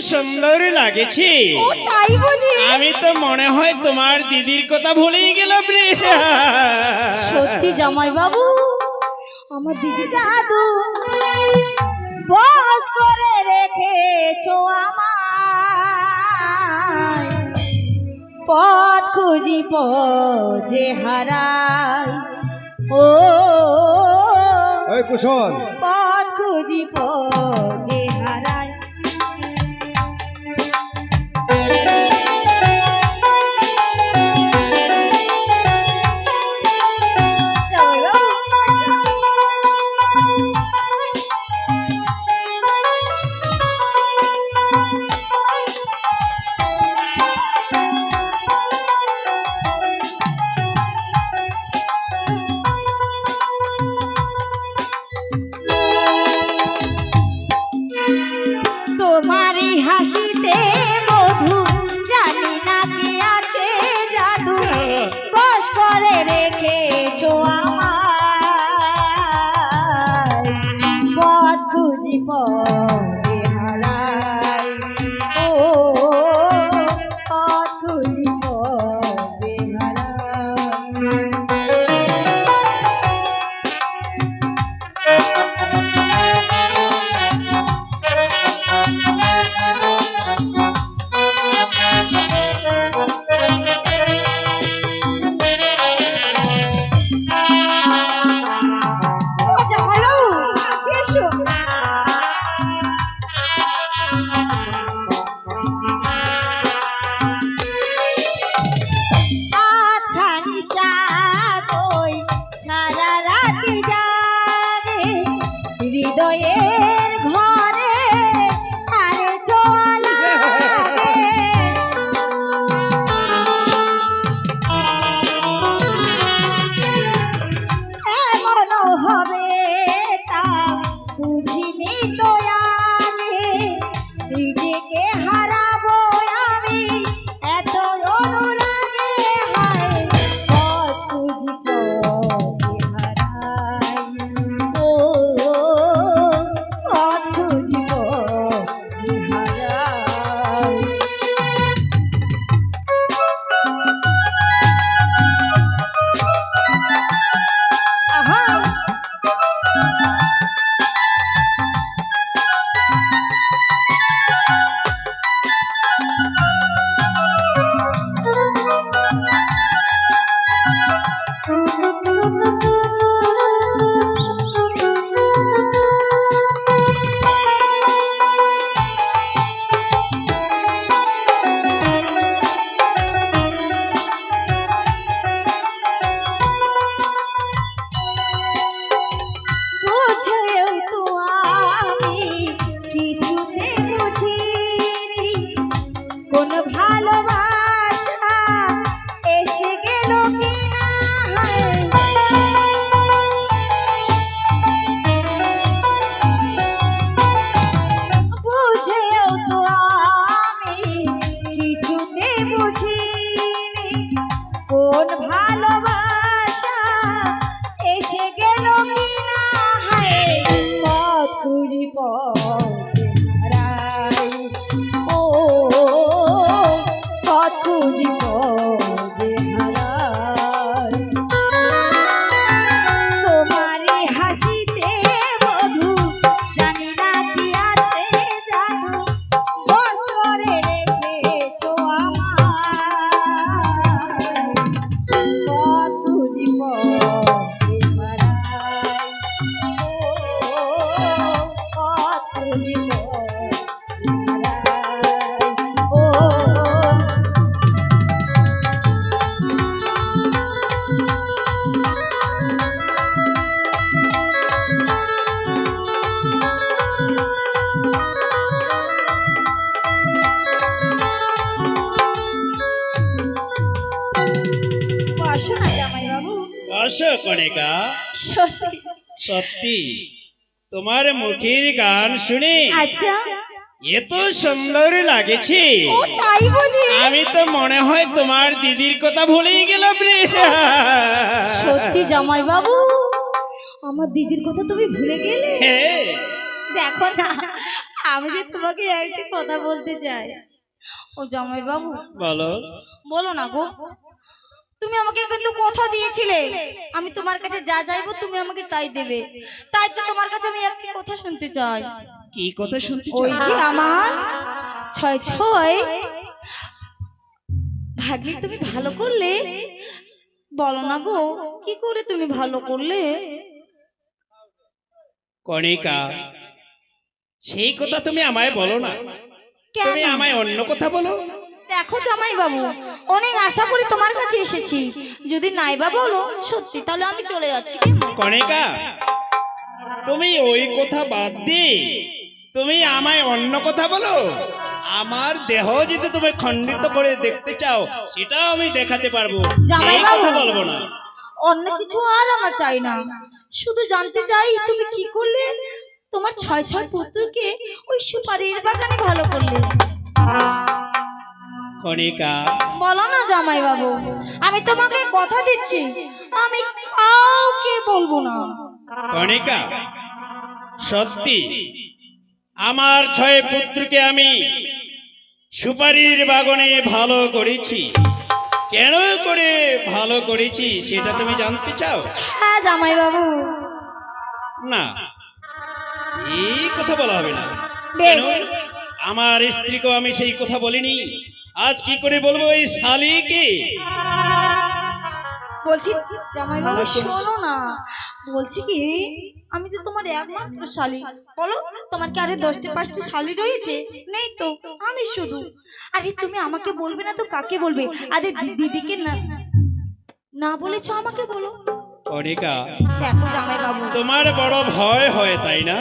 সুন্দর লাগেছে। ও তাই বুঝি? আমি তো মনে হয় তোমার দিদির কথা ভুলেই গেলাম রে। সত্যি জামাই বাবু, আমার দিদি দাদু বস করে রেখেছো আমায়, পথ খুঁজি পথে হারাই। ও ওই কুশল, পথ খুঁজি পথে হারাই। তোমারই হাসিতে মধু, জানি না কে আছে জাদু, বস করে রেখেছো আমায়, পথ খুঁজি পথে হারাই। ও পথ খুঁজি পথে সারা রাতি জাগে হৃদয়ের ঘরে, আরে চলাগে এমন হবে তা বুঝিনি তো আগে, নিজেকে হারাবো আমি এত অনুরাগে। হায় পথ খুঁজি পথে হারাই। ও পথ খুঁজি পথে হারাই। আহা বুঝেও তো আমি কিছুতে বুঝিনি, কোন ভালোবাসা এসে গেল কিনা। বুঝেও তো আমি কিছুতে বুঝিনি, কোন ভালোবাসা এসে গেল কিনা। হায় পথ খুঁজি পথে হারাই। ও পথ খুঁজি পথে হারাই। তোমারই হাসিতে মধু, জানি না কি আছে জাদু, বস করে রেখেছো আমায়, পথ খুঁজি পথে হারাই। ও পথ খুঁজি পথে হারাই। ও বসো না জামাই বাবু। আসো কণিকা, সত্যি সত্যি তোমার মুখের গান শুনে আচ্ছা, এত সুন্দর লাগেছে। ও তাই বুঝি? আমি তো মনে হয় তোমার দিদির কথা ভুলেই গেলাম রে। সত্যি জামাই বাবু, আমার দিদির কথা তুমি ভুলে গেলে? হ্যাঁ, দেখো না, আমি যে তোমাকে একটা কথা বলতে চাই। ও জামাই বাবু, বলো। বলো না গো। তুমি আমাকে কিন্তু কথা দিয়েছিলে আমি তোমার কাছে যা চাইবো তুমি আমাকে তাই দেবে। তাই তো তোমার কাছে আমি একটা কথা শুনতে চাই। কি কথা শুনতে ওই চাও? যে আমার ছয় ছয় ভাগ্নি তুমি ভালো করলে, বলো না গো কি করে তুমি ভালো করলে? কণিকা, সেই কথা তুমি আমায় বলো না, কেন? তুমি আমায় অন্য কথা বলো। দেখো জামাই বাবু, অনেক আশা করি তোমার কাছে এসেছি, যদি নাইবা বলো সত্যি তাহলে আমি চলে যাচ্ছি। কণিকা, তুমি ওই কথা বাদ দিয়ে তুমি আমায় অন্য কথা বলো। আমার দেহ যদি তুমি খণ্ডিত করে দেখতে চাও সেটা আমি দেখাতে পারবো, জামাই সেই বাবু, কথা বলবো না। অন্য কিছু আর আমার চাই না, শুধু জানতে চাই তুমি কি করলে তোমার ছয় ছয় পুত্রকে ওই সুপারির বাগানে ভালো করলে। কণিকা, বলো না জামাই বাবু, আমি তোমাকে কথা দিচ্ছি আমি কাউকে বলবো না। কণিকা, সত্যি আমার 6 পুত্রকে আমি সুপারির বাগানে ভালো করেছি। কেন করে ভালো করেছি সেটা তুমি জানতে চাও? হ্যাঁ জামাই বাবু। না, এই কথা বলা হবে না। বেশ। কেন? আমার স্ত্রীকেও আমি সেই কথা বলিনি, আজ কি করে বলবো এই শালীকে? বলছি জামাই বাবু শোনো না, বলছি কি আমি তো তোমার একমাত্র শালী, বলো তোমার কি আরে 10টা 5টা শালী রয়েছে? নেই তো, আমি শুধু। আরে তুমি আমাকে বলবে না তো কাকে বলবে? আরে দিদিকে না না বলেছো আমাকে বলো। কণিকা, দেখো জামাই বাবু, তোমার বড় ভয় হয় তাই না?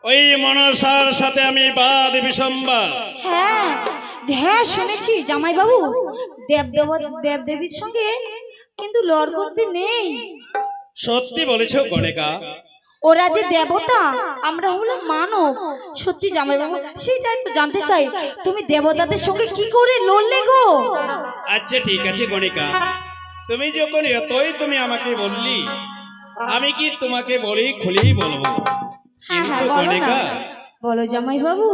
ওই মনসার সাথে আমি বাদ বিসম্বাদ। হ্যাঁ হ্যাঁ শুনেছি জামাই বাবু, দেব দেবীর সঙ্গে কিন্তু লড় করতে নেই। সত্যি বলেছো কণিকা। ওরা যে দেবতা আমরা হলাম মানব। সত্যি জামাই বাবু, সেটাই তো জানতে চাই তুমি দেবতাদের সঙ্গে কি করে লড়লে গো? আচ্ছা ঠিক আছে কণিকা, তুমি যখন এতই তুমি আমাকে বললি, আমি কি তোমাকে বলি খুলেই বলবো। হ্যাঁ কিন্তু হ্যাঁ বলো না, কণিকা, বলো জামাই বাবু।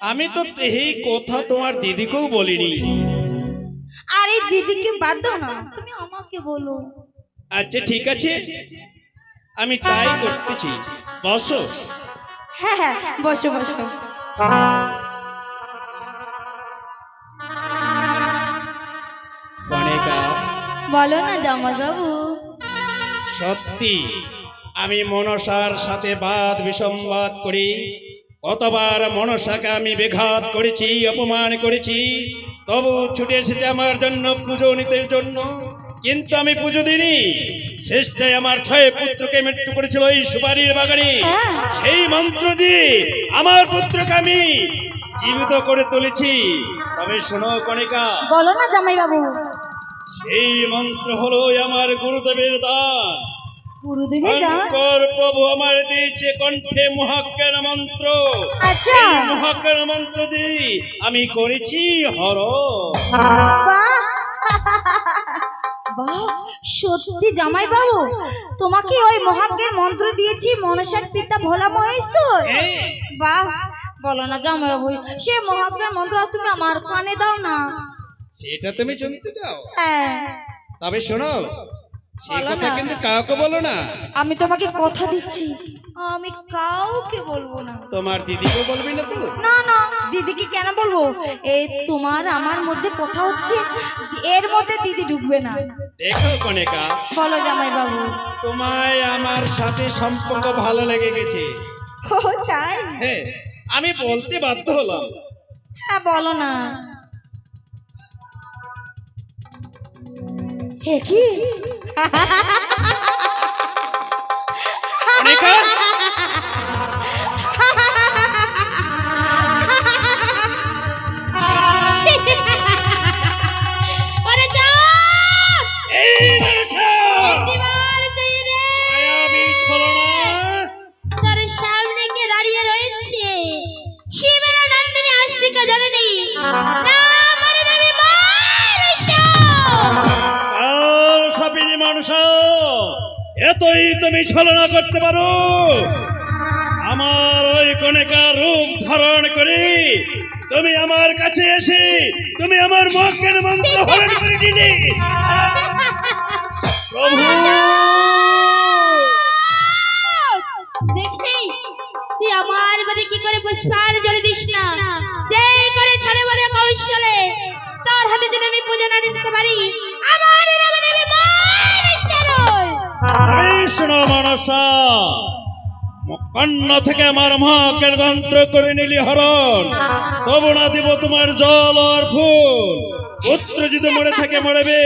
আমি তো এই কথা তোমার দিদিকেও বলিনি। আরে দিদিকে বাদ দাও না, তুমি আমাকে বলো। আচ্ছা ঠিক আছে, আমি তাই করতেছি, বসো। হ্যাঁ হ্যাঁ বসো বসো। কণিকা, বলো না জামাই বাবু। সত্যি আমি মনসার সাথে বাদ বিসম্বাদ করি, কতবার মনসাকে আমি বেঘাত করেছি, অপমান করেছি, তবু ছুটে এসেছে আমার জন্য পুজো নিতে জন্য, কিন্তু আমি পুজো দিইনি। শেষটায় আমার 6 পুত্রকে মৃত্যু করেছিল এই সুপারির বাগানে। হ্যাঁ। সেই মন্ত্র দিয়ে আমার পুত্রকে আমি জীবিত করে তুলেছি। তবে শোনো কণিকা, বলো না জামাই বাবু। সেই মন্ত্র হলো আমার গুরুদেবের দান। গুরুদেবের দান? শঙ্কর প্রভু আমার দিয়েছে কণ্ঠে মহাজ্ঞান মন্ত্র। আচ্ছা। এই মহাজ্ঞান মন্ত্র দিয়ে আমি করেছি হর। বাহ! বাহ, সত্যি জামাই বাবু, তোমাকে ওই মহাজ্ঞের মন্ত্র দিয়েছি মনসার পিতা ভোলা মহেশ্বর। হ্যাঁ। বাহ, বলো না জামাই বাবু, সে মহাজ্ঞের মন্ত্র তুমি আমার কানে দাও না। সেটা তুমি শুনতে চাও? হ্যাঁ। তবে শোনো, সেই বলো কথা না। কিন্তু কাউকে বলো না। আমি তোমাকে কথা দিচ্ছি আমি কাউকে বলবো না। তোমার দিদিকে বলবি না তো? না না, দিদিকে কেন বলবো? এই তোমার আমার মধ্যে কথা হচ্ছে, এর মধ্যে দিদি ঢুকবে না। দেখো কণিকা, বলো জামাই বাবু। তোমায় আমার সাথে সম্পর্ক ভালো লেগে গেছে। ও তাই? হ্যাঁ, আমি বলতে বাধ্য হলাম। হ্যাঁ বলো না। হে কি? কণিকা, ওরে জাত! এই মনসা! একটিবার চেয়ে নে! মায়াবী ছলনা! তোর সামনে কে দাঁড়িয়ে রয়েছে? শিবের নন্দিনী আস্তিকা জননী, নাম মনে দেবী মনসা! কাল সাপিনী মনসা, এতই তুমি ছলনা করতে পারো? আমার ওই কণিকা রূপ ধারণ করে তুমি আমার কাছে এসে তুমি আমার মক্কের মন্ত্র হরণ করে দিলে প্রভু। দেখি তুই আমার বাড়ি কি করে পুষ্পাঞ্জলি দিস না, যেই করে ছাড়ে বলে কৌশলে তোর হাতে যদি আমি পূজা না নিতে পারি আমার নাম দেবে মহেশ্বর। বিষ্ণু মনসা কন্ন থেকে আমার মহাকের যন্ত্র করে নিলি হরণ, তবু না দিব তোমার জল আর ফুল। পুত্র যদি মরে থাকে মরবে,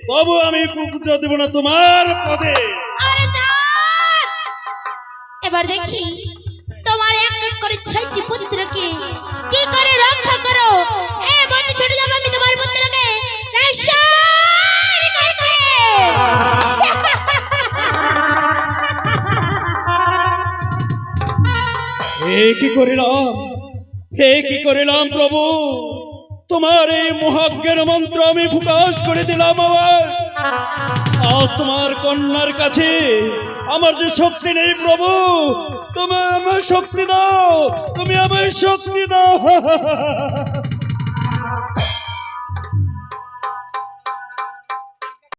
তবু আমি পুজো দেব না তোমার পদে। আরে যাক, এবার দেখি তোমার এক এক করে 6টি পুত্রকে কি করে রক্ষা করো। এ বন্ধু ছুটে যাবে আমি তোমার পুত্রকে রক্ষার করতে। কি করিলাম, কি করিলাম প্রভু, তোমার এই মহাজ্ঞের মন্ত্র আমি প্রকাশ করে দিলাম। আজ তোমার কন্যার কাছে আমার যে শক্তি নেই প্রভু, তুমি আমার শক্তি দাও, তুমি আমার শক্তি দাও।